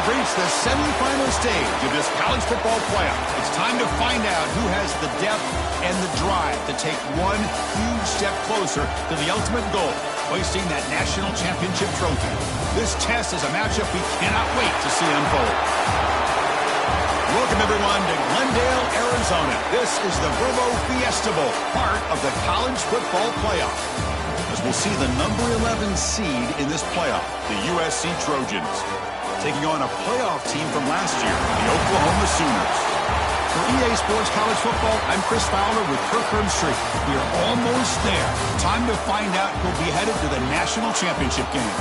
reached the semifinal stage of this college football playoff. It's time to find out who has the depth and the drive to take one huge step closer to the ultimate goal, hoisting that national championship trophy. This test is a matchup we cannot wait to see unfold. Welcome, everyone, to Glendale, Arizona. This is the Verbo Fiesta Bowl, part of the college football playoff. As we'll see the number 11 seed in this playoff, the USC Trojans, taking on a playoff team from last year, the Oklahoma Sooners. For EA Sports College Football, I'm Chris Fowler with Kirk Herbstreit. We are almost there. Time to find out who'll be headed to the national championship game.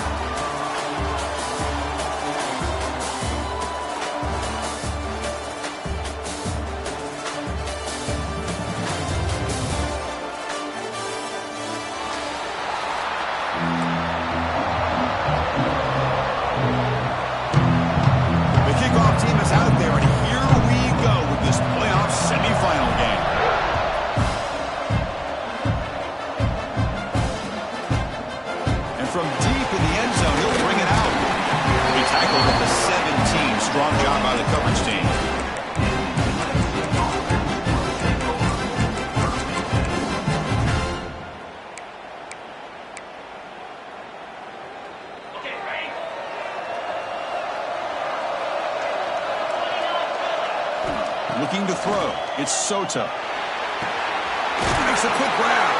Looking to throw. It's Soto. Makes a quick grab.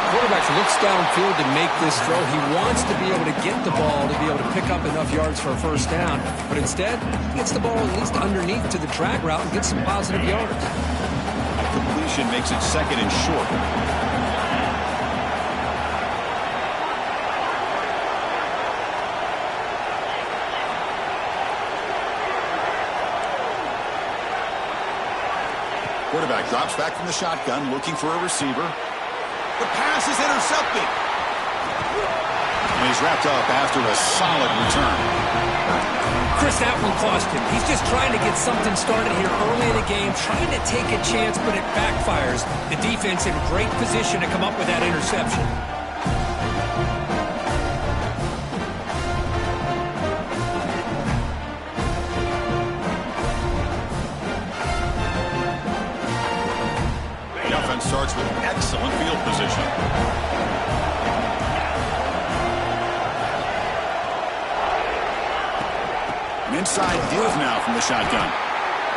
Quarterback looks downfield to make this throw. He wants to be able to get the ball to be able to pick up enough yards for a first down. But instead, he gets the ball at least underneath to the drag route and gets some positive yards. A completion makes it second and short. Quarterback drops back from the shotgun, looking for a receiver. The pass is intercepted. And he's wrapped up after a solid return. Chris, that one cost him. He's just trying to get something started here early in the game, trying to take a chance, but it backfires. The defense in great position to come up with that interception. Starts with excellent field position. An inside give now from the shotgun.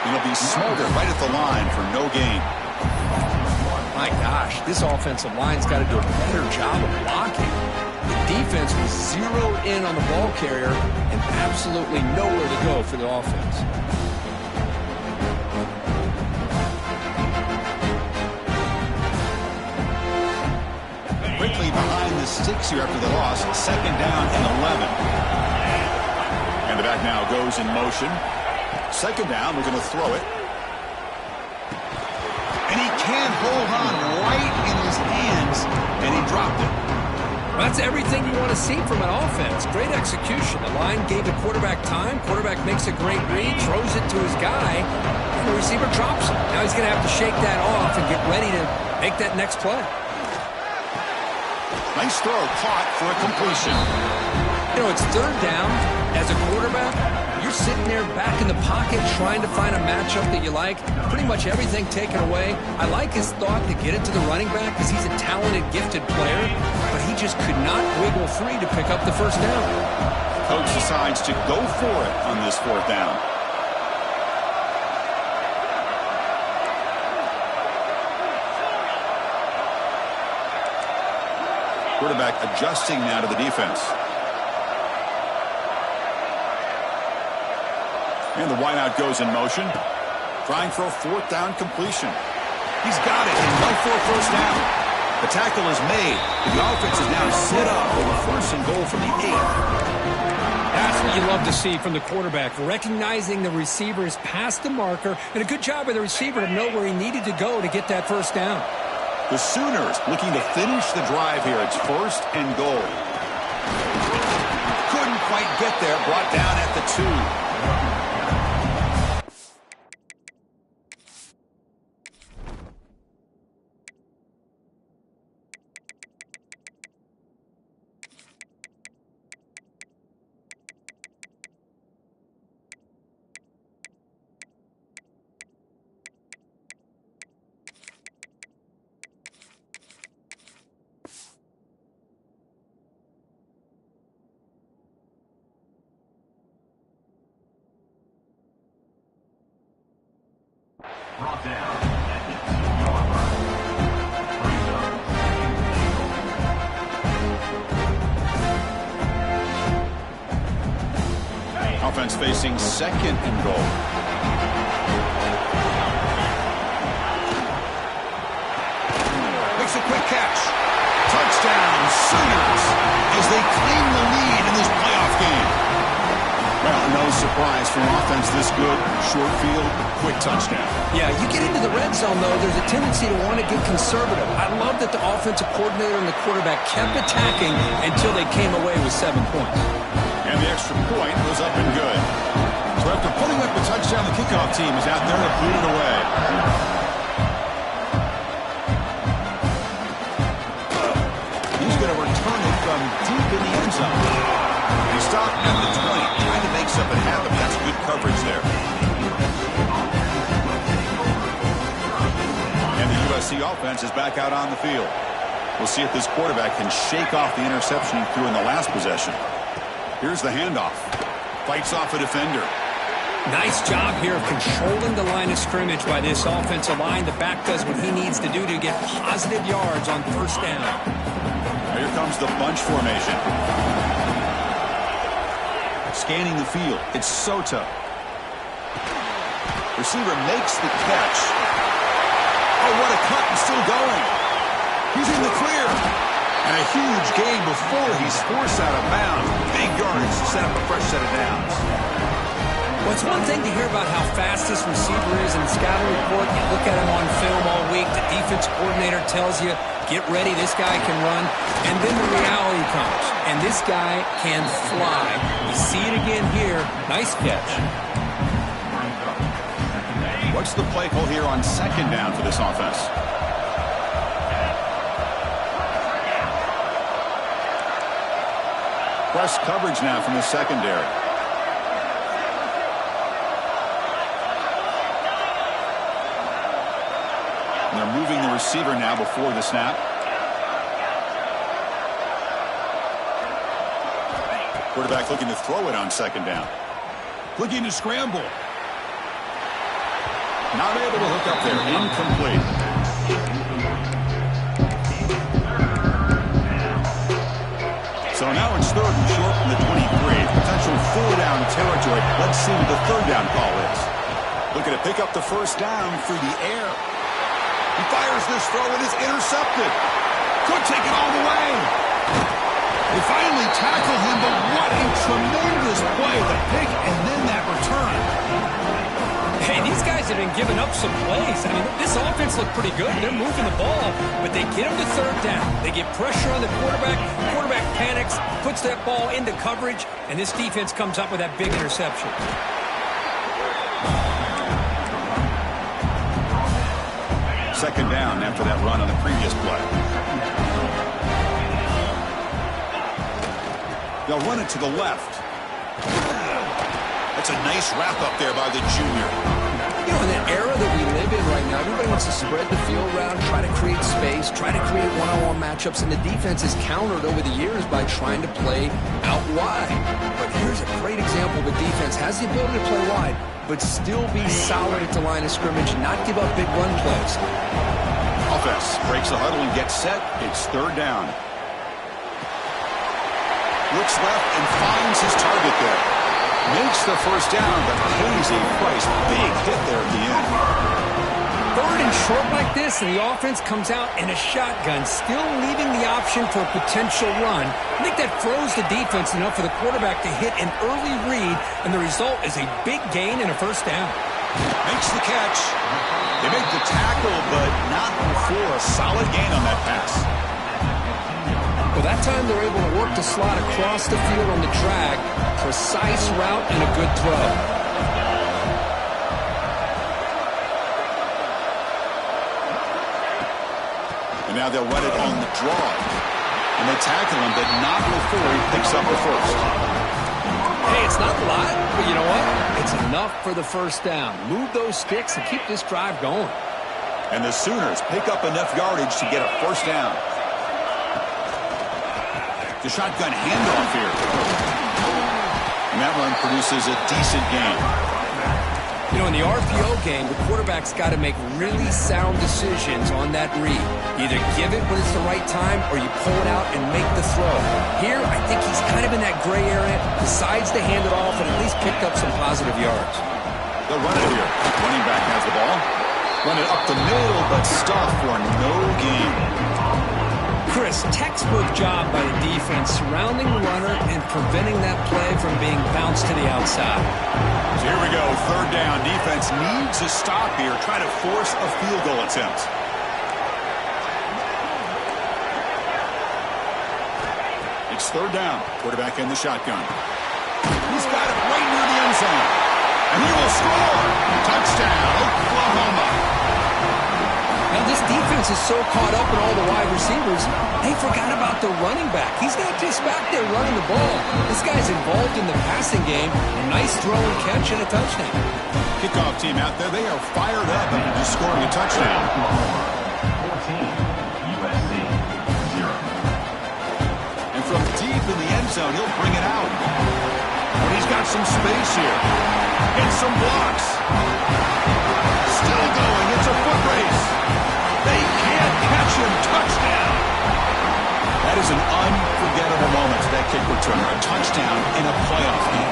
He'll be smothered right at the line for no gain. My gosh, this offensive line's got to do a better job of blocking. The defense was zeroed in on the ball carrier and absolutely nowhere to go for the offense. Quickly behind the sticks here after the loss. Second down and 11. And the back now goes in motion. Second down, we're going to throw it. And he can't hold on right in his hands, and he dropped it. That's everything you want to see from an offense. Great execution. The line gave the quarterback time. Quarterback makes a great read, throws it to his guy, and the receiver drops it. Now he's going to have to shake that off and get ready to make that next play. Nice throw, caught for a completion. You know, it's third down. As a quarterback, you're sitting there back in the pocket trying to find a matchup that you like. Pretty much everything taken away. I like his thought to get it to the running back because he's a talented, gifted player, but he just could not wiggle free to pick up the first down. Coach decides to go for it on this fourth down. Quarterback adjusting now to the defense. And the wideout goes in motion. Trying for a fourth down completion. He's got it and go for a first down. The tackle is made. The offense is now set up for a first and goal from the 8. That's what you love to see from the quarterback. Recognizing the receiver is past the marker, and a good job by the receiver to know where he needed to go to get that first down. The Sooners looking to finish the drive here. It's first and goal. Couldn't quite get there. Brought down at the 2. Offense facing second and goal. Makes a quick catch. Touchdown, Sooners, as they claim the lead in this playoff game. Well, no surprise for an offense this good. Short field, quick touchdown. Yeah, you get into the red zone, though, there's a tendency to want to get conservative. I love that the offensive coordinator and the quarterback kept attacking until they came away with 7 points. And the extra point was up and good. So after putting up a touchdown, the kickoff team is out there to boot it away. He's going to return it from deep in the end zone. He stopped at the 20, trying to make something happen. That's good coverage there. And the USC offense is back out on the field. We'll see if this quarterback can shake off the interception he threw in the last possession. Here's the handoff. Fights off a defender. Nice job here of controlling the line of scrimmage by this offensive line. The back does what he needs to do to get positive yards on first down. Here comes the bunch formation. Scanning the field. It's Soto. Receiver makes the catch. Oh, what a cut, and still going. He's in the clear. And a huge gain before he's forced out of bounds. Big yardage to set up a fresh set of downs. Well, it's one thing to hear about how fast this receiver is in the scouting report. You look at him on film all week. The defense coordinator tells you, get ready, this guy can run. And then the reality comes. And this guy can fly. You see it again here. Nice catch. What's the play call here on second down for this offense? Press coverage now from the secondary. And they're moving the receiver now before the snap. Quarterback looking to throw it on second down. Looking to scramble. Not able to hook up there. Incomplete. So now it's third and short from the 23. Potential 4-down territory. Let's see what the third down call is. Looking to pick up the first down through the air. He fires this throw. It is intercepted. Could take it all the way. They finally tackle him, but what a tremendous play. The pick and then that return. Hey, these guys have been giving up some plays. I mean, this offense looked pretty good. They're moving the ball, but they get him to third down. They get pressure on the quarterback. Quarterback panics, puts that ball into coverage, and this defense comes up with that big interception. Second down after that run on the previous play. They'll run it to the left. That's a nice wrap up there by the junior. You know, in the era that we live in right now, everybody wants to spread the field around, try to create space, try to create one-on-one matchups, and the defense is countered over the years by trying to play out wide. But here's a great example of a defense has the ability to play wide, but still be solid at the line of scrimmage and not give up big run plays. Offense breaks the huddle and gets set. It's third down. Looks left and finds his target there. Makes the first down, but pays a price. Big hit there at the end. Third and short like this, and the offense comes out in a shotgun, still leaving the option for a potential run. I think that throws the defense enough for the quarterback to hit an early read, and the result is a big gain and a first down. Makes the catch. They make the tackle, but not before a solid gain on that pass. Well, that time they're able to work the slot across the field on the drag. Precise route and a good throw. And now they'll run it on the draw. And they tackle him, but not before he picks up the first. Hey, it's not a lot, but you know what? It's enough for the first down. Move those sticks and keep this drive going. And the Sooners pick up enough yardage to get a first down. The shotgun handoff here. And that run produces a decent gain. You know, in the RPO game, the quarterback's got to make really sound decisions on that read. Either give it when it's the right time or you pull it out and make the throw. Here, I think he's kind of in that gray area, decides to hand it off and at least picked up some positive yards. They'll run it here. Running back has the ball. Run it up the middle, but stuffed for no gain. Chris, textbook job by the defense surrounding the runner and preventing that play from being bounced to the outside. So here we go, third down. Defense needs a stop here, try to force a field goal attempt. It's third down. Quarterback in the shotgun. He's got it right near the end zone. And he will score. Touchdown, Oklahoma. Now, this defense is so caught up in all the wide receivers, they forgot about the running back. He's not just back there running the ball. This guy's involved in the passing game. A nice throw and catch and a touchdown. Kickoff team out there, they are fired up after just scoring a touchdown. 14, USC, 0. And from deep in the end zone, he'll bring it out. But he's got some space here. And some blocks. Still going. It's a foot race. They can't catch him. Touchdown. That is an unforgettable moment to that kick returner. A touchdown in a playoff game.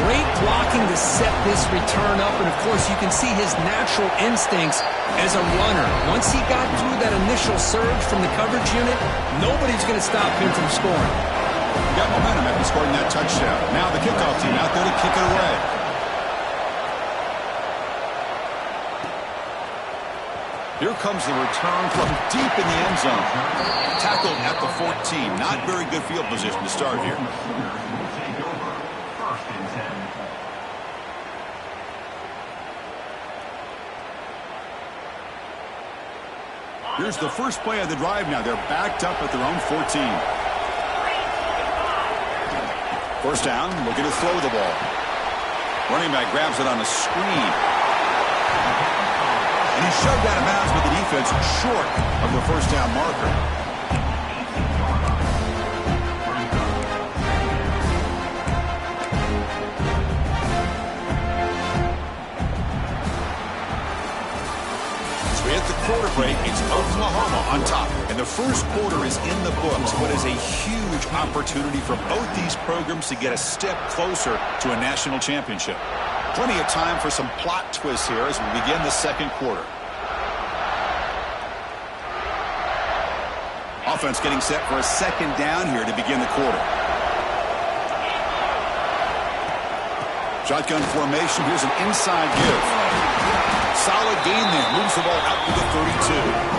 Great blocking to set this return up. And, of course, you can see his natural instincts as a runner. Once he got through that initial surge from the coverage unit, nobody's going to stop him from scoring. Got momentum after scoring that touchdown. Now the kickoff team out there to kick it away. Here comes the return from deep in the end zone. Tackled at the 14. Not very good field position to start here. Take over. First and 10. Here's the first play of the drive now. They're backed up at their own 14. First down, looking to throw the ball. Running back grabs it on a screen. And he's shoved out of bounds with the defense short of the first down marker. So we hit the quarter break. It's Oklahoma on top. And the first quarter is in the books. What is a huge opportunity for both these programs to get a step closer to a national championship. Plenty of time for some plot twists here as we begin the second quarter. Offense getting set for a second down here to begin the quarter. Shotgun formation. Here's an inside give. Solid gain there. Moves the ball out to the 32.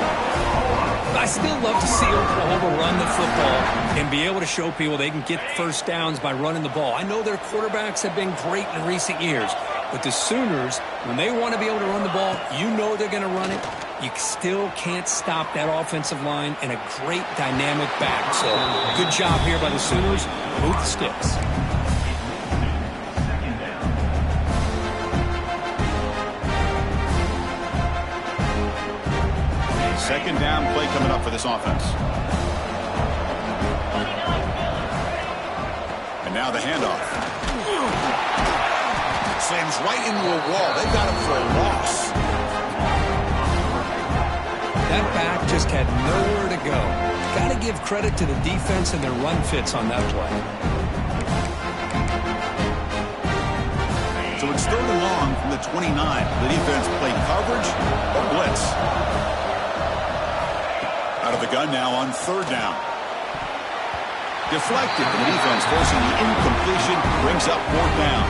I still love to see Oklahoma run the football and be able to show people they can get first downs by running the ball. I know their quarterbacks have been great in recent years, but the Sooners, when they want to be able to run the ball, you know they're going to run it. You still can't stop that offensive line and a great dynamic back. So good job here by the Sooners. Move the sticks. Second down play coming up for this offense. And now the handoff. Slams right into a wall. They got him for a loss. That back just had nowhere to go. Got to give credit to the defense and their run fits on that play. So it's third and long from the 29. The defense played coverage or blitz. Out of the gun now on third down. Deflected, and the defense forcing the incompletion, brings up fourth down.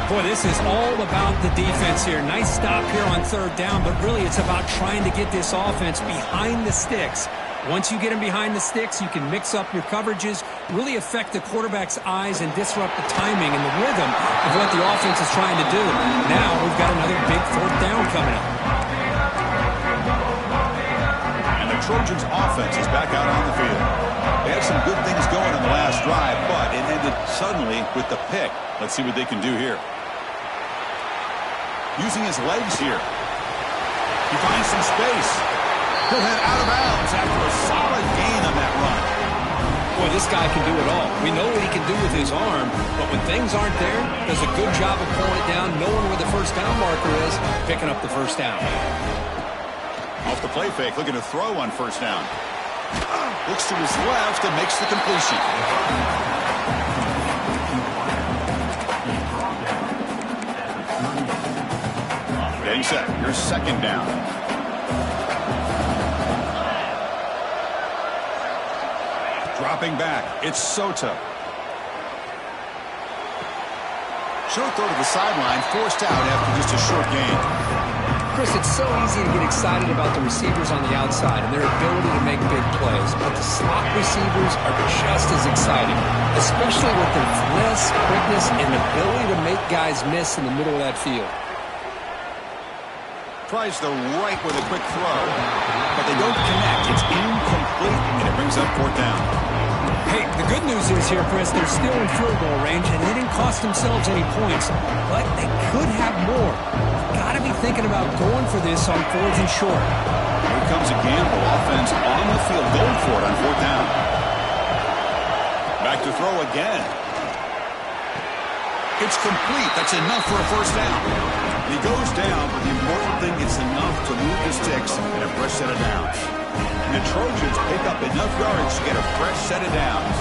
Boy, this is all about the defense here. Nice stop here on third down, but really it's about trying to get this offense behind the sticks. Once you get them behind the sticks, you can mix up your coverages, really affect the quarterback's eyes and disrupt the timing and the rhythm of what the offense is trying to do. Now we've got another big fourth down coming up. And the Trojans' offense is back out on the field. They had some good things going on the last drive, but it ended suddenly with the pick. Let's see what they can do here. Using his legs here. He finds some space. He'll head out of bounds after a solid gain on that run. Boy, This guy can do it all. We know what he can do with his arm, but when things aren't there, does a good job of pulling it down, knowing where the first down marker is, picking up the first down. Off the play fake, looking to throw on first down. Looks to his left and makes the completion. Getting set. Here's second down. Dropping back. It's Soto. Short throw to the sideline, forced out after just a short gain. Chris, it's so easy to get excited about the receivers on the outside and their ability to make big plays, but the slot receivers are just as exciting, especially with their finesse, quickness, and ability to make guys miss in the middle of that field. Tries the right with a quick throw, but they don't connect. It's incomplete, and it brings up fourth down. Hey, the good news is here, Chris, they're still in field goal range, and they didn't cost themselves any points, but they could have more. Got to be thinking about going for this on fourth and short. Here comes a gamble. Offense on the field, going for it on fourth down. Back to throw again. It's complete. That's enough for a first down. And he goes down, but the important thing is enough to move the sticks and a fresh set of downs. And the Trojans pick up enough yards to get a fresh set of downs.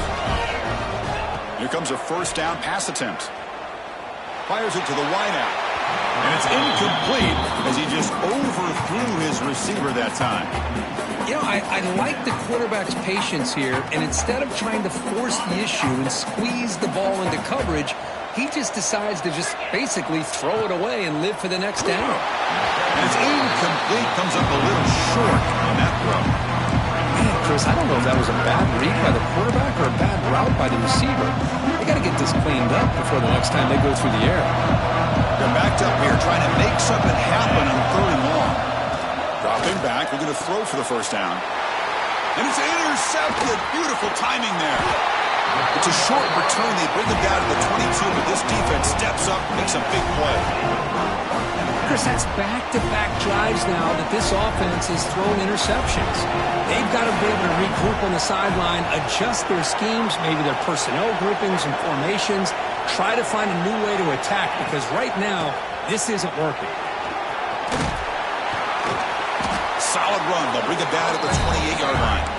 Here comes a first down pass attempt. Fires it to the wideout. And it's incomplete as he just overthrew his receiver that time. You know, I like the quarterback's patience here, and instead of trying to force the issue and squeeze the ball into coverage, he just decides to just basically throw it away and live for the next down. And it's incomplete, comes up a little short on that throw. Man, Chris, I don't know if that was a bad read by the quarterback or a bad route by the receiver. They got to get this cleaned up before the next time they go through the air. They're backed up here trying to make something happen on third and long. Dropping back, we're going to throw for the first down. And it's intercepted. Beautiful timing there. It's a short return. They bring them down to the 22, but this defense steps up and makes a big play. Chris, that's back-to-back drives now that this offense has thrown interceptions. They've got to be able to regroup on the sideline, adjust their schemes, maybe their personnel groupings and formations, try to find a new way to attack, because right now, this isn't working. Solid run. They'll bring it down at the 28-yard line.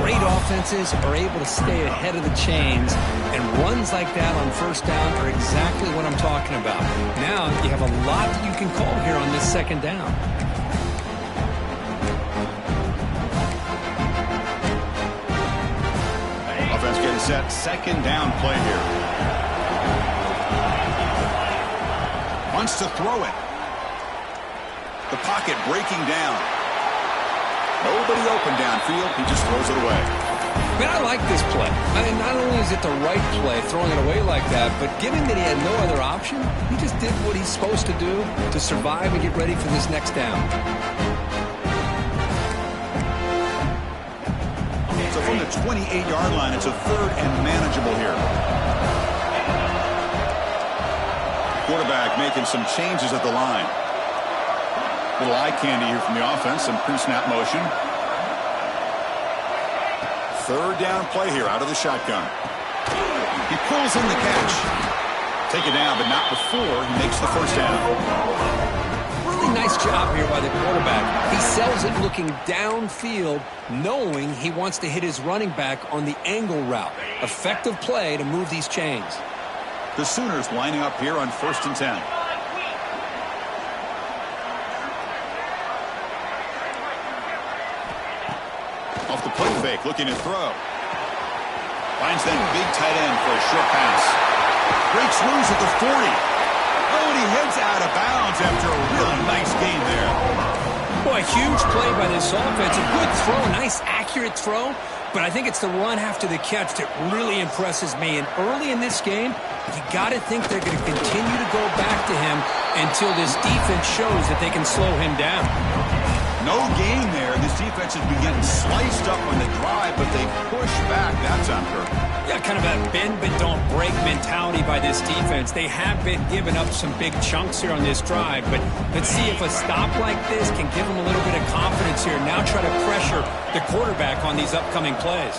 Great offenses are able to stay ahead of the chains, and runs like that on first down are exactly what I'm talking about. Now you have a lot that you can call here on this second down. Offense getting set. Second down play here. Wants to throw it. The pocket breaking down. Nobody open downfield. He just throws it away. Man, I like this play. I mean, not only is it the right play, throwing it away like that, but given that he had no other option, he just did what he's supposed to do to survive and get ready for this next down. So from the 28-yard line, it's a third and manageable here. Quarterback making some changes at the line. Little eye candy here from the offense, some pre-snap motion. Third down play here out of the shotgun. He pulls in the catch. Take it down, but not before he makes the first down. Really nice job here by the quarterback. He sells it looking downfield, knowing he wants to hit his running back on the angle route. Effective play to move these chains. The Sooners lining up here on 1st and 10. Off the play fake, looking to throw. Finds that big tight end for a short pass. Breaks loose at the 40. Oh, and he heads out of bounds after a really nice game there. Boy, huge play by this offense. A good throw, nice accurate throw. But I think it's the run after the catch that really impresses me. And early in this game, you got to think they're going to continue to go back to him until this defense shows that they can slow him down. No gain there. This defense has been getting sliced up on the drive, but they push back. That's on purpose. Yeah, kind of a bend but don't break mentality by this defense. They have been giving up some big chunks here on this drive, but let's see if a stop like this can give them a little bit of confidence here. Now try to pressure the quarterback on these upcoming plays.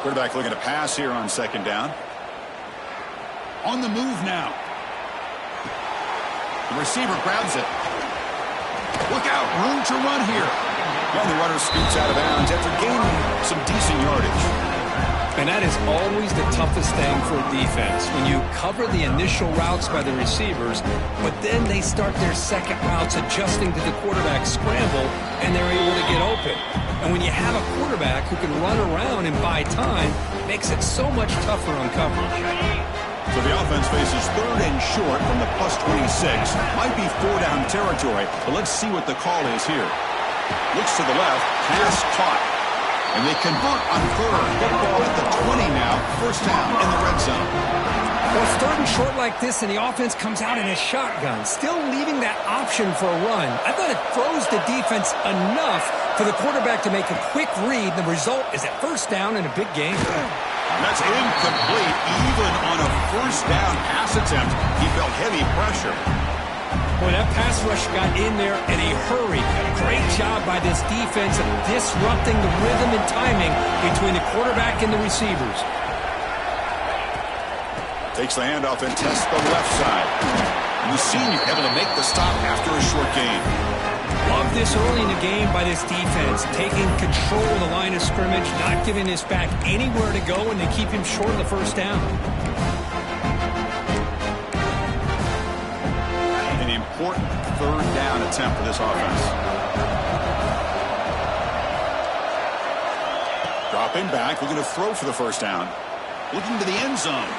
Quarterback looking to pass here on second down. On the move now. The receiver grabs it. Look out, room to run here. And the runner scoots out of bounds after gaining some decent yardage. And that is always the toughest thing for a defense, when you cover the initial routes by the receivers, but then they start their second routes adjusting to the quarterback's scramble, and they're able to get open. And when you have a quarterback who can run around and buy time, it makes it so much tougher on coverage. So the offense faces third and short from the plus 26. Might be 4-down territory, but let's see what the call is here. Looks to the left, pass caught. And they convert on third. Football at the 20 now, first down in the red zone. Well, it's third and short like this, and the offense comes out in a shotgun, still leaving that option for a run. I thought it froze the defense enough for the quarterback to make a quick read. The result is a first down in a big game. And that's incomplete. Even on a first down pass attempt, he felt heavy pressure. Boy, that pass rush got in there in a hurry. Great job by this defense of disrupting the rhythm and timing between the quarterback and the receivers. Takes the handoff and tests the left side. And the senior able to make the stop after a short gain. Love this early in the game by this defense, taking control of the line of scrimmage, not giving this back anywhere to go, and they keep him short of the first down. Important third down attempt for this offense. Dropping back, looking to throw for the first down. Looking to the end zone.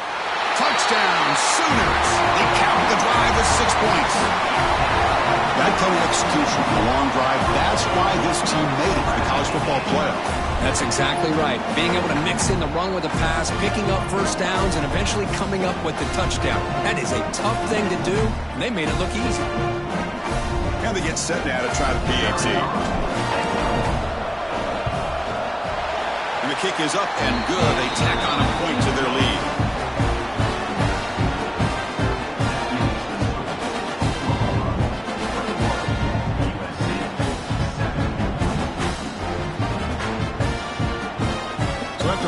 Touchdown, Sooners. They count the drive with 6 points. That kind of execution, a long drive, that's why this team made it to the college football playoff. That's exactly right. Being able to mix in the run with the pass, picking up first downs, and eventually coming up with the touchdown. That is a tough thing to do, and they made it look easy. And they get set now to try the PAT. And the kick is up and good. They tack on a point to their lead.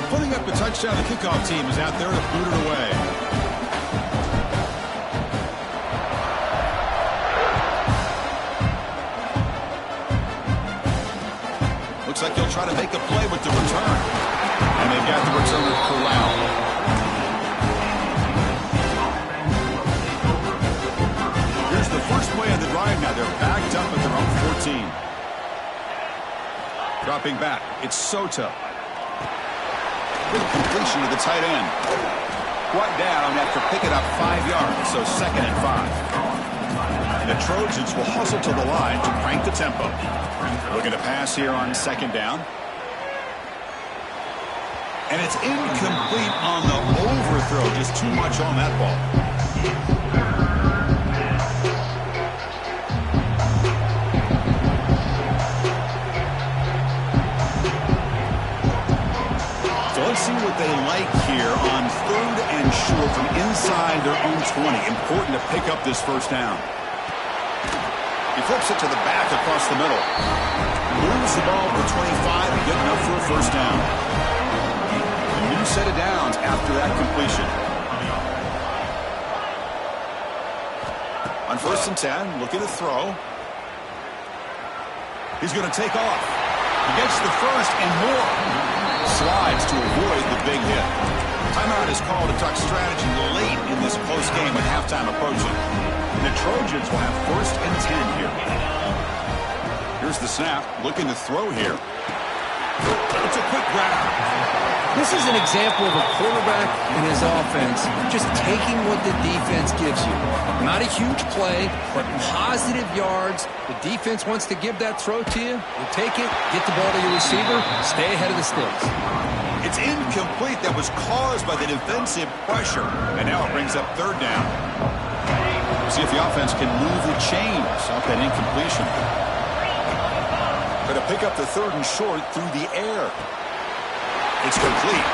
Putting up the touchdown, the kickoff team is out there to boot it away. Looks like he'll try to make a play with the return. And they've got the return corralled. Here's the first play of the drive now. They're backed up at their own 14. Dropping back, it's Soto. Completion to the tight end. Brought down after picking up 5 yards, so 2nd and 5. The Trojans will hustle to the line to crank the tempo. Looking to pass here on second down. And it's incomplete on the overthrow. Just too much on that ball. Let's see what they like here on third and short from inside their own 20. Important to pick up this first down. He flips it to the back across the middle. Moves the ball to 25 and good enough for a first down. A new set of downs after that completion. On 1st and 10, looking to throw. He's going to take off. He gets the first and more. Slides to avoid the big hit. Timeout is called to talk strategy late in this close game with halftime approaching. And the Trojans will have 1st and 10 here. Here's the snap. Looking to throw here. It's a quick grab. This is an example of a quarterback and his offense just taking what the defense gives you. Not a huge play, but positive yards. The defense wants to give that throw to you. You take it, get the ball to your receiver, stay ahead of the sticks. It's incomplete. That was caused by the defensive pressure. And now it brings up 3rd down. See if the offense can move the chains off that incompletion. But to pick up the 3rd and short through the air. It's complete.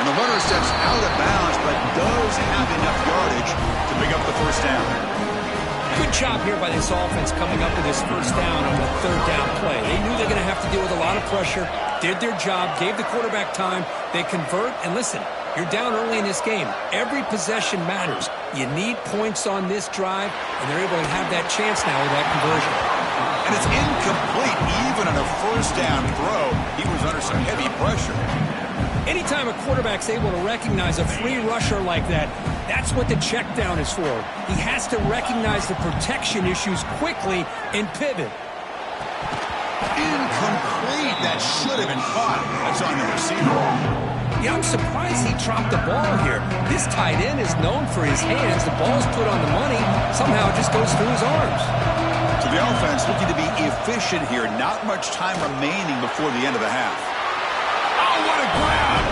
And the runner steps out of bounds, but does have enough yardage to pick up the first down. Good job here by this offense coming up with this first down on the third down play. They knew they're going to have to deal with a lot of pressure, did their job, gave the quarterback time. They convert, and listen, you're down early in this game. Every possession matters. You need points on this drive, and they're able to have that chance now with that conversion. And it's incomplete. Even on a first down throw, he was under some heavy pressure. Anytime a quarterback's able to recognize a free rusher like that, that's what the check down is for. He has to recognize the protection issues quickly and pivot. Incomplete. That should have been caught. That's on the receiver. Yeah, I'm surprised he dropped the ball here. This tight end is known for his hands. The ball's put on the money. Somehow it just goes through his arms. So the offense looking to be efficient here. Not much time remaining before the end of the half. Oh, what a grab!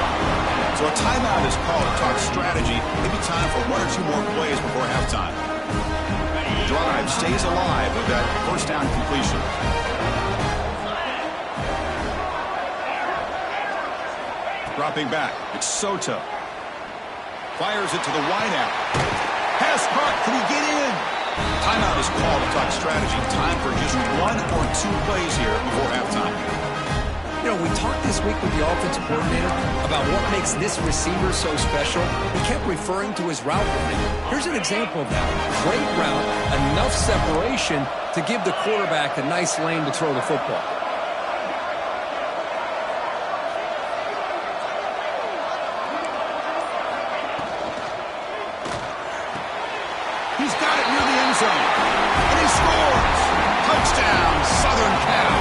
So a timeout is called to talk strategy. Maybe time for one or two more plays before halftime. The drive stays alive with that first down completion. Dropping back, it's Soto. Fires it to the wideout. Pass caught, can he get in? Timeout is called to talk strategy. Time for just one or two plays here before halftime. You know, we talked this week with the offensive coordinator about what makes this receiver so special. He kept referring to his route running. Here's an example of that. Great route, enough separation to give the quarterback a nice lane to throw the football. He's got it near the end zone. And he scores! Touchdown, Southern Cal.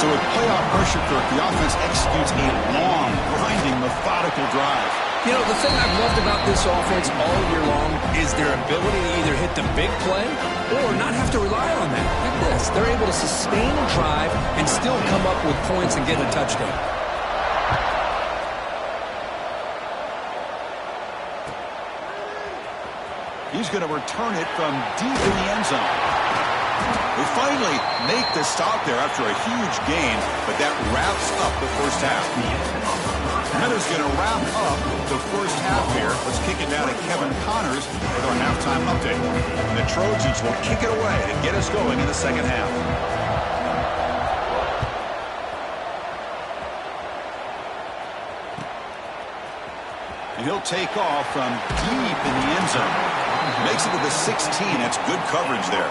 So with playoff pressure, Kirk, the offense executes a long, grinding, methodical drive. You know, the thing I've loved about this offense all year long is their ability to either hit the big play or not have to rely on that. Like this. They're able to sustain a drive and still come up with points and get a touchdown. He's going to return it from deep in the end zone. They finally make the stop there after a huge gain, but that wraps up the first half. Meadows going to wrap up the first half here. Let's kick it down to Kevin Connors with our halftime update. The Trojans will kick it away to get us going in the second half. And he'll take off from deep in the end zone. Makes it to the 16. That's good coverage there.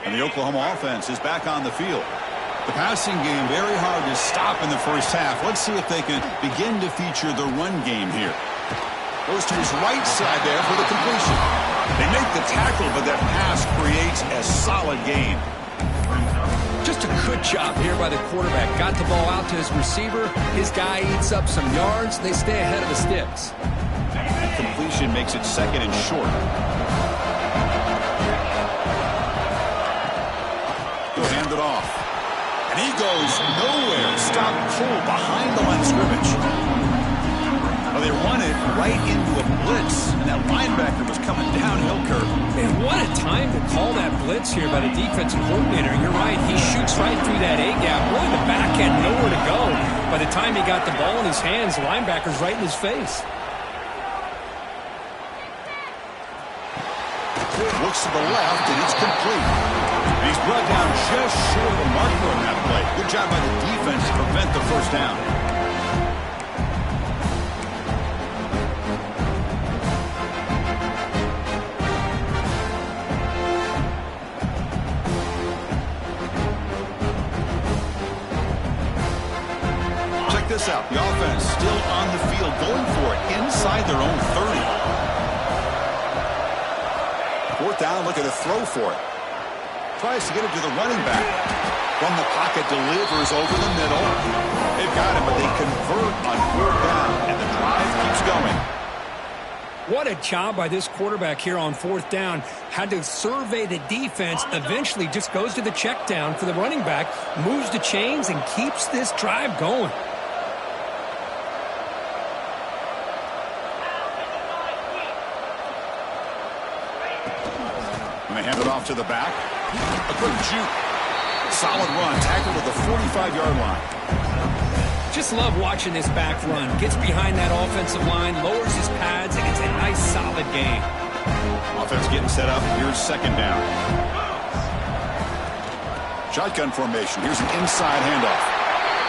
And the Oklahoma offense is back on the field. The passing game very hard to stop in the first half. Let's see if they can begin to feature the run game here. Goes to his right side there for the completion. They make the tackle, but that pass creates a solid gain. Just a good job here by the quarterback. Got the ball out to his receiver. His guy eats up some yards. They stay ahead of the sticks. Completion makes it second and short. He'll hand it off. And he goes nowhere. Stop pull behind the line of scrimmage. Well, they run it right into a blitz. And that linebacker was coming downhill, Kirk. Man, what a time to call that blitz here by the defensive coordinator. You're right. He shoots right through that A-gap. Really, the back had nowhere to go. By the time he got the ball in his hands, the linebacker's right in his face. Looks to the left, and it's complete. He's brought down just short of the marker on that play. Good job by the defense to prevent the first down. Check this out. The offense still on the field, going for it inside their own 30. Fourth down, look at a throw for it. Tries to get it to the running back. From the pocket, delivers over the middle. They've got it, but they convert on fourth down, and the drive keeps going. What a job by this quarterback here on fourth down. Had to survey the defense, eventually just goes to the check down for the running back, moves the chains, and keeps this drive going. And they hand it off to the back. A quick juke. Solid run. Tackled at the 45-yard line. Just love watching this back run. Gets behind that offensive line, lowers his pads, and it's a nice, solid game. Offense getting set up. Here's second down. Shotgun formation. Here's an inside handoff.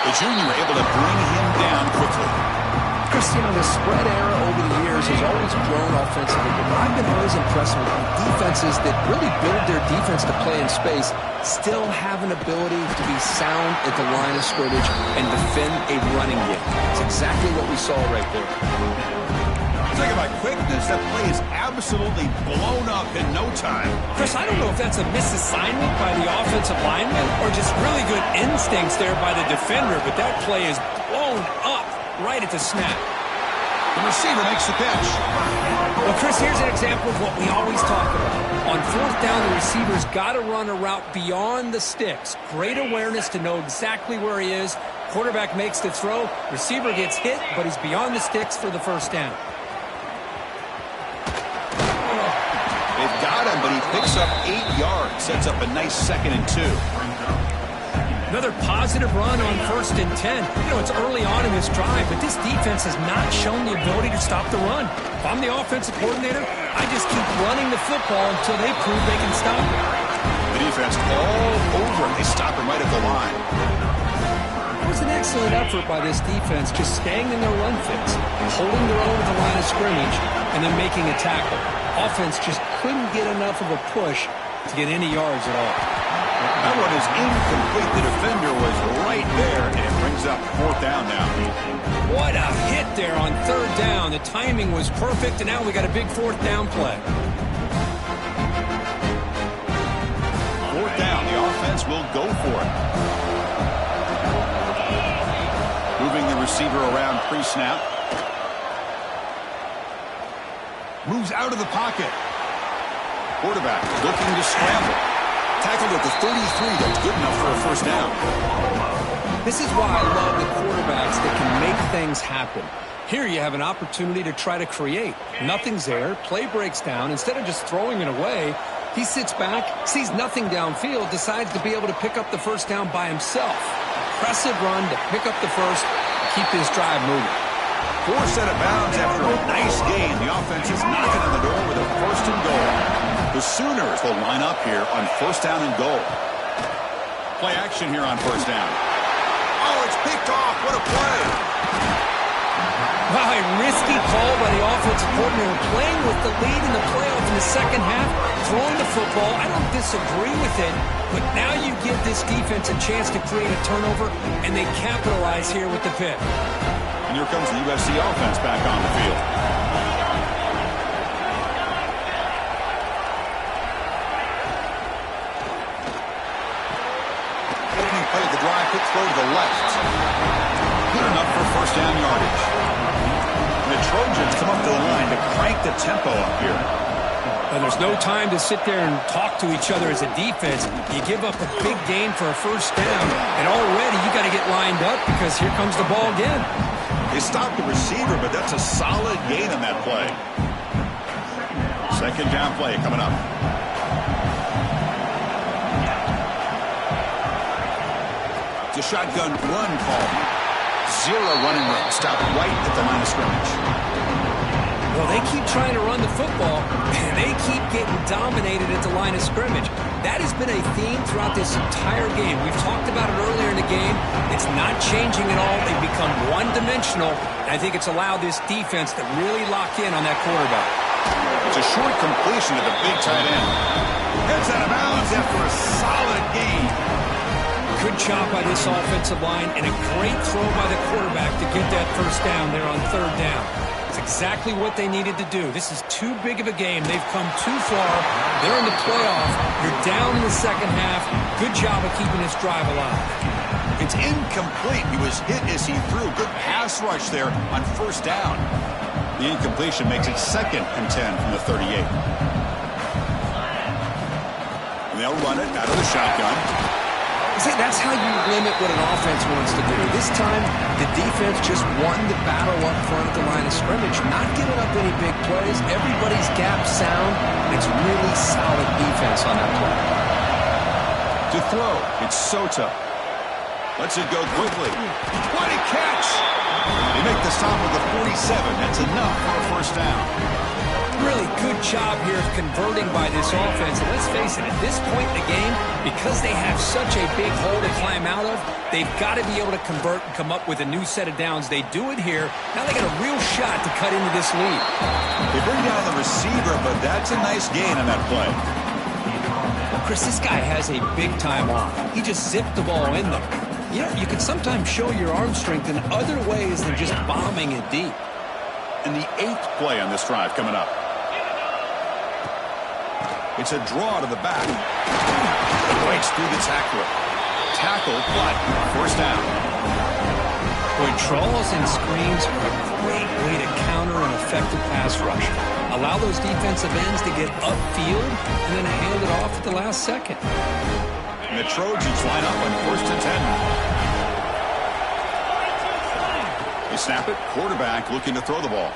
The junior able to bring him down quickly. Chris, you know, the spread era over the years has always grown offensively, but I've been always impressed with defenses that really build their defense to play in space, still have an ability to be sound at the line of scrimmage and defend a running game. It's exactly what we saw right there. Talk about quickness. That play is absolutely blown up in no time. Chris, I don't know if that's a misassignment by the offensive lineman or just really good instincts there by the defender, but that play is blown up right at the snap. The receiver makes the catch. Well, Chris, here's an example of what we always talk about. On fourth down, the receiver's got to run a route beyond the sticks. Great awareness to know exactly where he is. Quarterback makes the throw. Receiver gets hit, but he's beyond the sticks for the first down. They've got him, but he picks up 8 yards. Sets up a nice 2nd and 2. Another positive run on 1st and 10. You know, it's early on in this drive, but this defense has not shown the ability to stop the run. If I'm the offensive coordinator, I just keep running the football until they prove they can stop it. The defense all over him. They stop him right at the line. It was an excellent effort by this defense, just staying in their run fits, holding their own at the line of scrimmage, and then making a tackle. Offense just couldn't get enough of a push to get any yards at all. That one is incomplete. The defender was right there, and it brings up 4th down now. What a hit there on 3rd down. The timing was perfect, and now we got a big 4th down play. 4th down. The offense will go for it. Moving the receiver around pre-snap. Moves out of the pocket. Quarterback looking to scramble. Tackled at the 33. That's good enough for a 1st down. This is why I love the quarterbacks that can make things happen. Here you have an opportunity to try to create. Nothing's there. Play breaks down. Instead of just throwing it away, he sits back, sees nothing downfield, decides to be able to pick up the 1st down by himself. Impressive run to pick up the first and keep this drive moving. Forced out of bounds after a nice gain. The offense is knocking on the door with a 1st and goal. The Sooners will line up here on 1st down and goal. Play action here on 1st down. Oh, it's picked off. What a play. Wow, a risky call by the offensive coordinator, playing with the lead in the playoff in the 2nd half, throwing the football. I don't disagree with it, but now you give this defense a chance to create a turnover, and they capitalize here with the pick. And here comes the USC offense back on the field. Opening play of the drive, quick throw to the left. Good enough for 1st down yardage. And the Trojans come up to the line to crank the tempo up here. And there's no time to sit there and talk to each other as a defense. You give up a big gain for a 1st down, and already you got to get lined up because here comes the ball again. They stopped the receiver, but that's a solid gain on that play. 2nd down play coming up. It's a shotgun run call. 0 running room. Stop right at the line of scrimmage. Well, they keep trying to run the football, and they keep getting dominated at the line of scrimmage. That has been a theme throughout this entire game. We've talked about it earlier in the game. It's not changing at all. They've become one-dimensional, and I think it's allowed this defense to really lock in on that quarterback. It's a short completion to the big tight end. Heads out of bounds after a solid gain. Good job by this offensive line, and a great throw by the quarterback to get that 1st down there on 3rd down. It's exactly what they needed to do. This is too big of a game. They've come too far. They're in the playoff. You're down in the 2nd half. Good job of keeping this drive alive. It's incomplete. He was hit as he threw. Good pass rush there on 1st down. The incompletion makes it 2nd and 10 from the 38. And they'll run it out of the shotgun. See, that's how you limit what an offense wants to do. This time, the defense just won the battle up front at the line of scrimmage, not giving up any big plays. Everybody's gap sound, and it's really solid defense on that play. To throw, it's Soto. Lets it go quickly. What a catch! They make the stop with the 47. That's enough for a first down. Really good job here of converting by this offense. And let's face it, at this point in the game, because they have such a big hole to climb out of, they've got to be able to convert and come up with a new set of downs. They do it here. Now they got a real shot to cut into this lead. They bring down the receiver, but that's a nice gain on that play. Chris, this guy has a big-time arm. He just zipped the ball in there. You know, you can sometimes show your arm strength in other ways than just bombing it deep. And the 8th play on this drive coming up. It's a draw to the back. Breaks through the tackler. Tackle, but first down. Boy, draws and screens are a great way to counter an effective pass rush. Allow those defensive ends to get upfield and then hand it off at the last second. And the Trojans line up on 1st and 10. They snap it. Quarterback looking to throw the ball.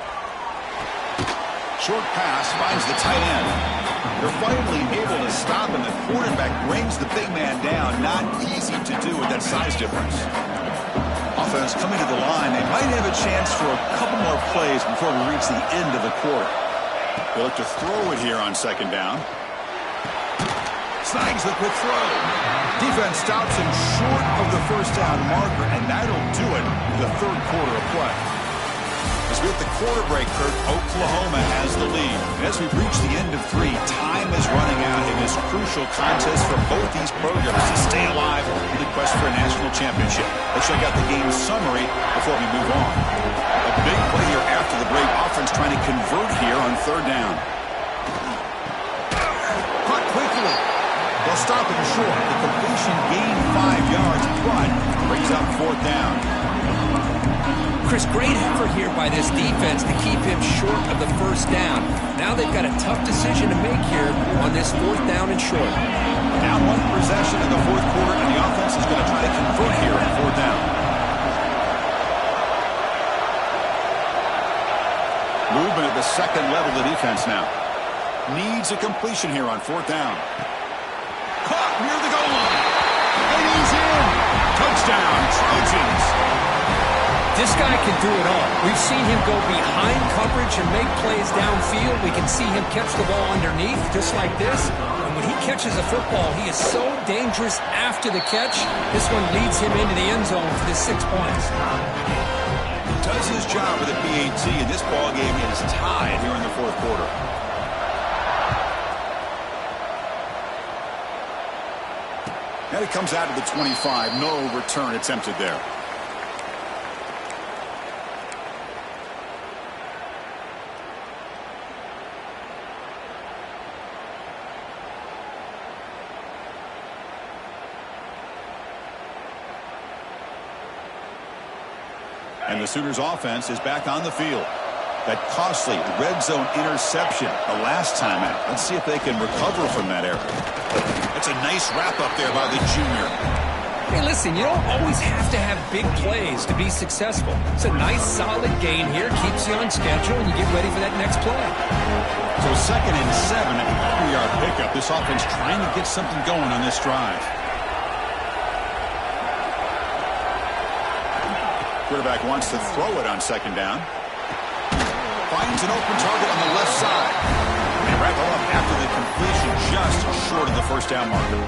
Short pass finds the tight end. They're finally able to stop, and the quarterback brings the big man down. Not easy to do with that size difference. Offense coming to the line. They might have a chance for a couple more plays before we reach the end of the quarter. They look to throw it here on 2nd down. Snags the quick throw. Defense stops him short of the first down marker, and that'll do it in the 3rd quarter of play. As we hit the quarter break, Kurt, Oklahoma has the lead. And as we reach the end of 3, time is running out in this crucial contest for both these programs to stay alive in the quest for a national championship. Let's check out the game summary before we move on. A big play here after the break. Offense trying to convert here on 3rd down. Caught quickly. They'll stop him short. The completion gained 5 yards, but brings up 4th down. Chris, great effort here by this defense to keep him short of the first down. Now they've got a tough decision to make here on this 4th down and short. Down 1 possession in the 4th quarter, and the offense is going to try to convert here on 4th down. Movement at the 2nd level of the defense now. Needs a completion here on 4th down. Caught near the goal line. And he's in. Touchdown, Trojans. This guy can do it all. We've seen him go behind coverage and make plays downfield. We can see him catch the ball underneath, just like this. And when he catches a football, he is so dangerous after the catch. This one leads him into the end zone for the 6 points. Does his job with a PAT, and this ball game is tied here in the 4th quarter. And it comes out of the 25. No return attempted there. And the Sooners offense is back on the field. That costly red zone interception the last time out. Let's see if they can recover from that error. That's a nice wrap up there by the junior. Hey, listen, you don't always have to have big plays to be successful. It's a nice, solid gain here. Keeps you on schedule, and you get ready for that next play. So 2nd and 7 at the 3-yard pickup. This offense trying to get something going on this drive. Quarterback wants to throw it on 2nd down. Finds an open target on the left side. They wrap it up after the completion, just short of the first down marker.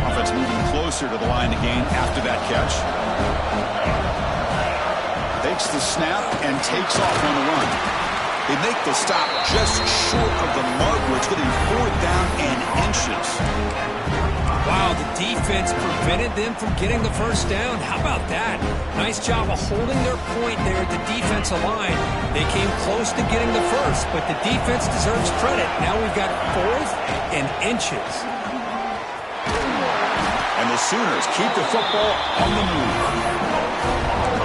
Offense moving closer to the line to gain after that catch. Takes the snap and takes off on the run. They make the stop just short of the marker. It's going to be 4th down and inches. Wow, the defense prevented them from getting the first down. How about that? Nice job of holding their point there at the defensive line. They came close to getting the first, but the defense deserves credit. Now we've got 4th and inches. And the Sooners keep the football on the move.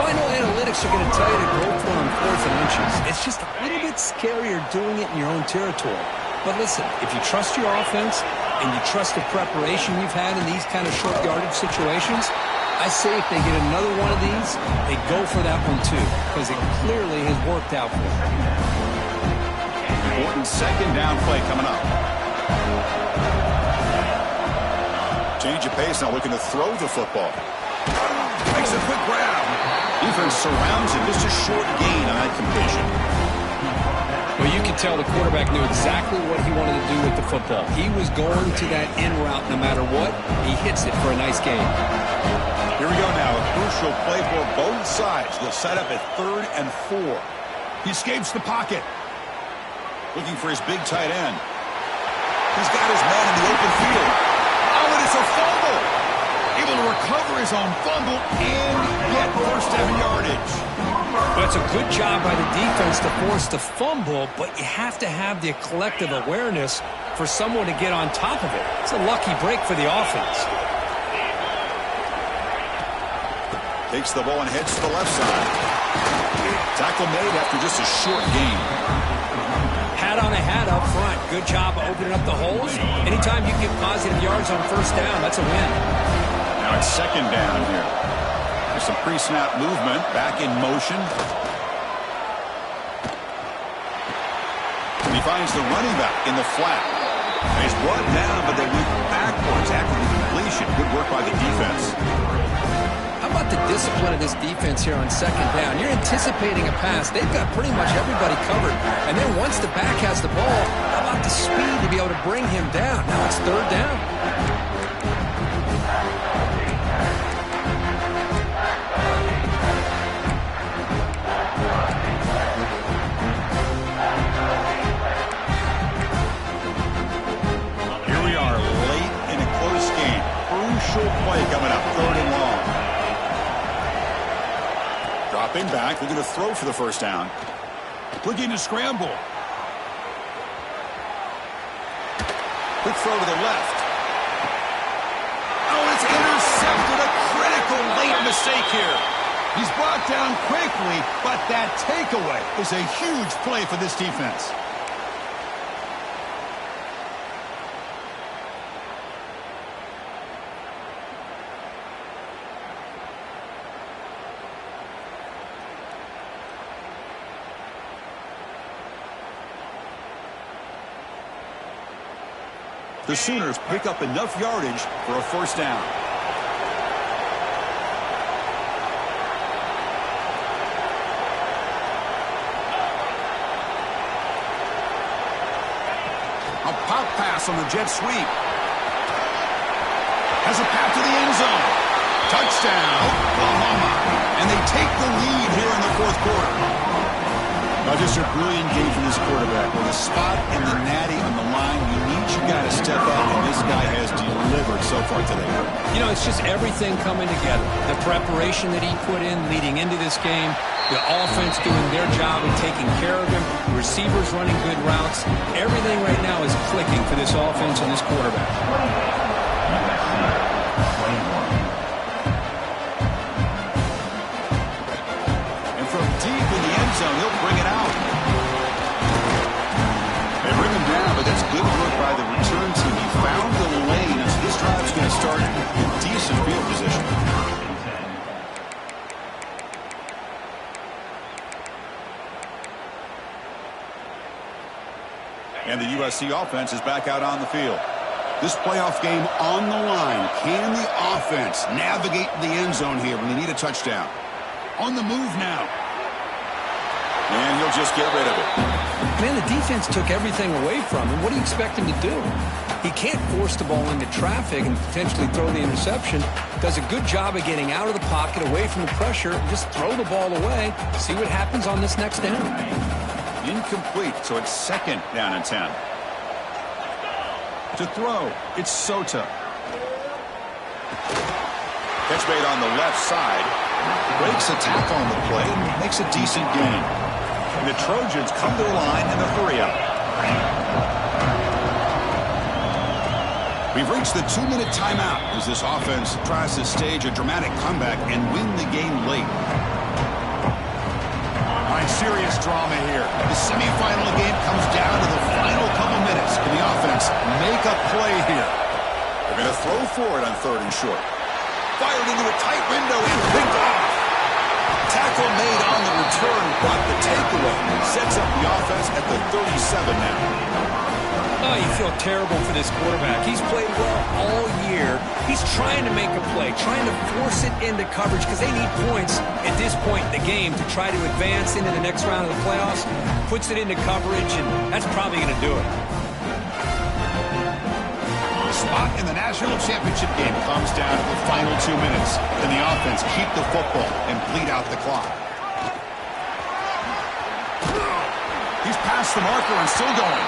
Final analytics are going to tell you to go for it on 4th and inches. It's just a little bit scarier doing it in your own territory. But listen, if you trust your offense, and you trust the preparation you've had in these kind of short yardage situations, I say if they get another one of these, they go for that one too, because it clearly has worked out for them. Important second down play coming up. Change of pace now, looking to throw the football. Makes a quick grab. Defense surrounds him. Just a short gain on that completion. Well, you can tell the quarterback knew exactly what he wanted to do with the football. He was going to that in route no matter what. He hits it for a nice gain. Here we go now. A crucial play for both sides. They'll set up at 3rd and 4. He escapes the pocket. Looking for his big tight end. He's got his man in the open field. Oh, and it's a fumble. Able to recover his own fumble and get first down yardage. Well, it's a good job by the defense to force the fumble, but you have to have the collective awareness for someone to get on top of it. It's a lucky break for the offense. Takes the ball and heads to the left side. Tackle made after just a short gain. Hat on a hat up front. Good job opening up the holes. Anytime you get positive yards on first down, that's a win. Now it's second down here. There's some pre-snap movement. Back in motion. And he finds the running back in the flat. And he's brought down, but they went backwards after the completion. Good work by the defense. How about the discipline of this defense here on second down? You're anticipating a pass. They've got pretty much everybody covered. And then once the back has the ball, how about the speed to be able to bring him down? Now it's third down. Here we are late in a close game. Crucial play coming up, 3rd and long. Dropping back, looking to throw for the first down. Looking to scramble. Quick throw to the left. Oh, it's intercepted. A critical late mistake here. He's brought down quickly, but that takeaway is a huge play for this defense. The Sooners pick up enough yardage for a first down. A pop pass on the jet sweep. Has a path to the end zone. Touchdown, Oklahoma. And they take the lead here in the 4th quarter. Now just a brilliant game from this quarterback. With a spot and the natty on the line, you need your guy to step up, and this guy has delivered so far today. You know, it's just everything coming together. The preparation that he put in leading into this game, the offense doing their job and taking care of him, receivers running good routes. Everything right now is clicking for this offense and this quarterback. And from deep in the end zone, he'll bring it out. They bring him down, but that's good work by the return team. He found the lane, and so this drive's going to start in decent field position. And the USC offense is back out on the field. This playoff game on the line. Can the offense navigate the end zone here when they need a touchdown? On the move now. And he'll just get rid of it. Man, the defense took everything away from him. What do you expect him to do? He can't force the ball into traffic and potentially throw the interception. Does a good job of getting out of the pocket, away from the pressure, and just throw the ball away. See what happens on this next down. Incomplete, so it's second down and 10. To throw, it's Sota. Catch made on the left side. Breaks a tackle on the play and makes a decent gain. And the Trojans come to the line in the hurry-up. We've reached the 2-minute timeout as this offense tries to stage a dramatic comeback and win the game late. All right, serious drama here. The semifinal game comes down to the final couple minutes. Can the offense make a play here? 3rd and short. Fired into a tight window and picked off. Tackle made on the return, but the takeaway sets up the offense at the 37 now. Oh, you feel terrible for this quarterback. He's played well all year. He's trying to make a play, trying to force it into coverage because they need points at this point in the game to try to advance into the next round of the playoffs. Puts it into coverage, and that's probably going to do it. The spot in the national championship game comes down to the final 2 minutes. Can the offense keep the football and bleed out the clock? He's past the marker and still going.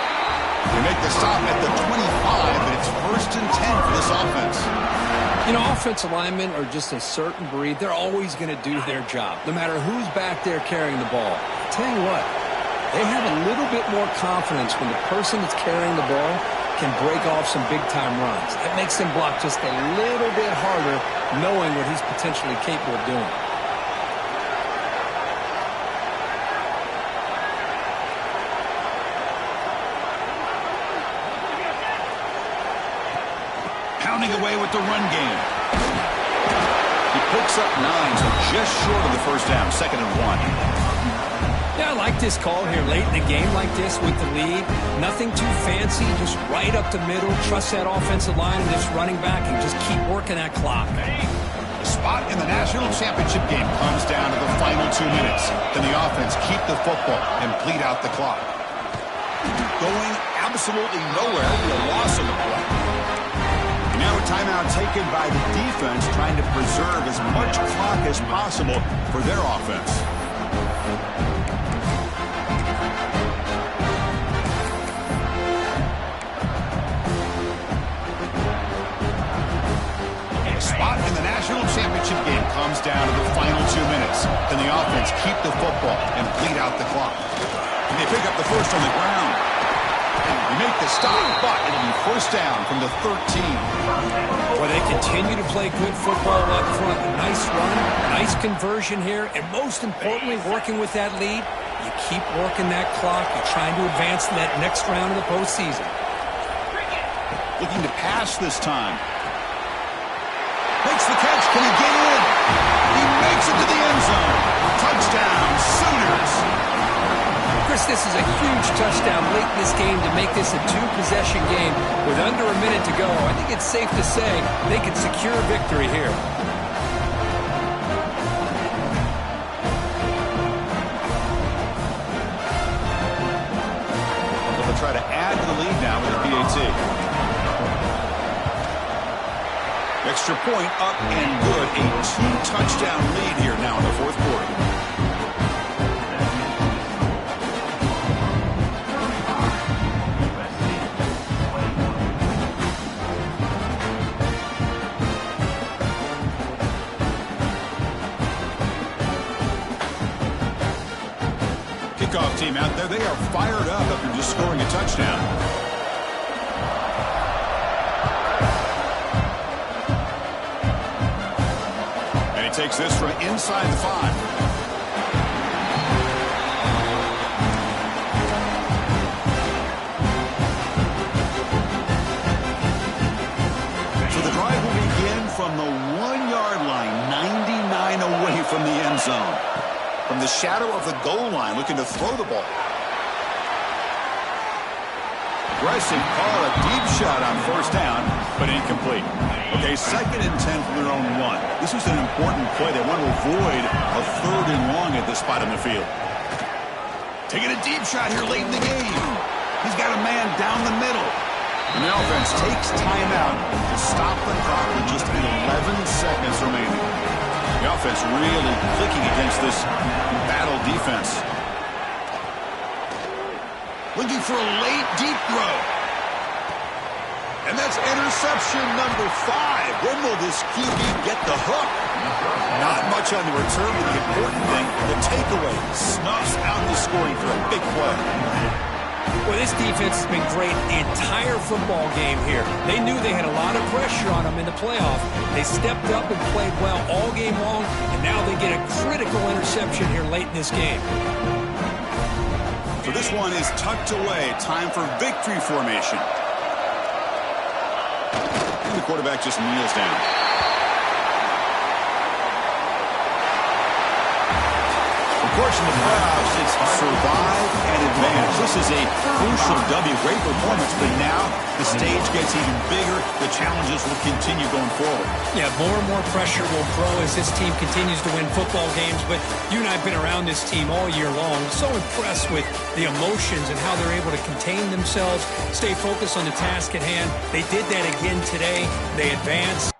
They make the stop at the 25, and it's 1st and 10 for this offense. You know, offensive linemen are just a certain breed. They're always going to do their job, no matter who's back there carrying the ball. I'll tell you what, they have a little bit more confidence when the person that's carrying the ball can break off some big-time runs. That makes them block just a little bit harder, knowing what he's potentially capable of doing. Pounding away with the run game. He picks up 9, so just short of the first down, 2nd and 1. Yeah, I like this call here late in the game like this with the lead. Nothing too fancy, just right up the middle. Trust that offensive line and this running back and just keep working that clock. The spot in the national championship game comes down to the final 2 minutes. Can the offense keep the football and bleed out the clock? Going absolutely nowhere with a loss on the play. Now a timeout taken by the defense, trying to preserve as much clock as possible for their offense. Spot in the national championship game comes down to the final 2 minutes. Can the offense keep the football and bleed out the clock? And they pick up the first on the ground. They make the stop, but it'll be 1st down from the 13. Well, they continue to play good football up front. A nice run, nice conversion here, and most importantly, working with that lead, you keep working that clock. You're trying to advance to that next round of the postseason. Looking to pass this time. Makes the catch. Can he get in? He makes it to the end zone. Touchdown, Sooners. Chris, this is a huge touchdown late in this game to make this a 2-possession game with under a minute to go. I think it's safe to say they can secure victory here. They'll try to add to the lead now with a PAT. Extra point up and good. A 2-touchdown lead here now in the 4th quarter. Kickoff team out there. They are fired up after just scoring a touchdown. And he takes this from inside the 5. So the drive will begin from the 1-yard line, 99 away from the end zone. From the shadow of the goal line, looking to throw the ball. Aggressive call, a deep shot on 1st down, but incomplete. Okay, 2nd and 10 from their own 1. This was an important play. They want to avoid a 3rd and long at this spot in the field. Taking a deep shot here late in the game. He's got a man down the middle. And the offense takes timeout to stop the clock with just 11 seconds remaining. The offense really clicking against this battle defense. Looking for a late, deep throw. And that's interception number 5. When will this QB get the hook? Not much on the return, but the important thing, the takeaway snuffs out the scoring for a big play. Well, this defense has been great the entire football game here. They knew they had a lot of pressure on them in the playoff. They stepped up and played well all game long, and now they get a critical interception here late in this game. So this one is tucked away. Time for victory formation. And the quarterback just kneels down. Of course, in the playoffs, it's survive and advance. This is a crucial W. Great performance, but now the stage gets even bigger. The challenges will continue going forward. Yeah, more and more pressure will grow as this team continues to win football games. But you and I have been around this team all year long. So impressed with the emotions and how they're able to contain themselves, stay focused on the task at hand. They did that again today. They advanced.